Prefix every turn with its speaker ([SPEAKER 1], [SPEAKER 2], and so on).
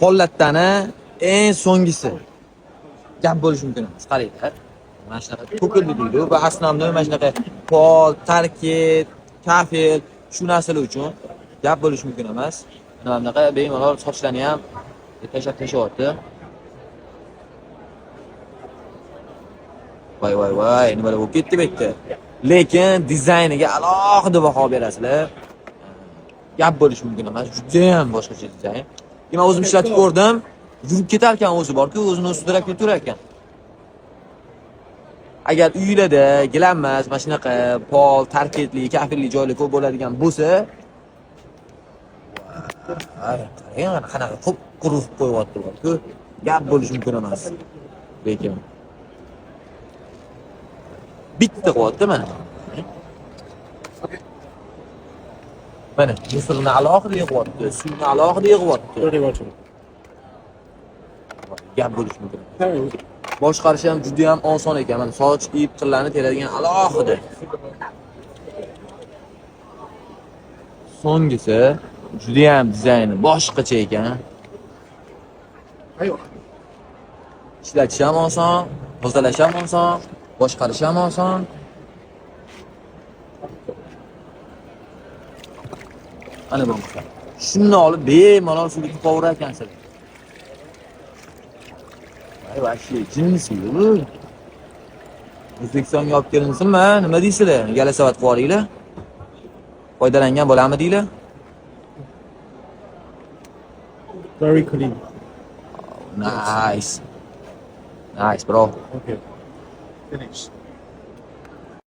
[SPEAKER 1] Pollatdani eng so'nggisi. Gap bo'lishi mumkin emas. Qaranglar. Mana shunaqa to'kildi deydi va основной mana shunaqa pol, tarket, kafel shu narsalar uchun gap bo'lishi mumkin emas. Mana bunaqa bemalol sochlarni ham tashyapti. Voy, nimalar bo'lib ketdi bu yerda. Lekin dizayniga alohida baho berasizlar. Gap bo'lishi mumkin emas. Juda ham boshqacha dizayn. Men o'zim ishlatib ko'rdim. Yurib ketar ekan o'zi borku, o'zini sudrab ketaverar ekan. Agar uylarda gilammas, mana shunaqa pol, tarketli, kafelli joylar ko'p bo'ladigan bo'lsa, qarang, qanaqa quruq qo'yyapti-ku. Gap bo'lishi mumkin emas. Lekin bitta qilyapti mana. Mana, musulni alohida yig'yapti, suvni alohida yig'yapti. Gap bo'lishi mumkin. Boshqarish ham juda ham oson ekan. Mana soch, ip, qillarni teradigan alohida. So'nggisi juda ham dizayni boshqacha ekan. Ishlatish ham oson, tozalash ham oson, boshqarish ham oson. Mana bu. Shuni olib bemalol suvga tiqaverar ekansizlar. Vashi jinsi-yu. O'zbekistonga olib kelinsinmi? Nima deysizlar? Galasavat qilib olinglar. Foydalangan bo'lammi deylar?
[SPEAKER 2] Very clean.
[SPEAKER 1] Nice. Nice, bro.
[SPEAKER 2] Okay. Finish.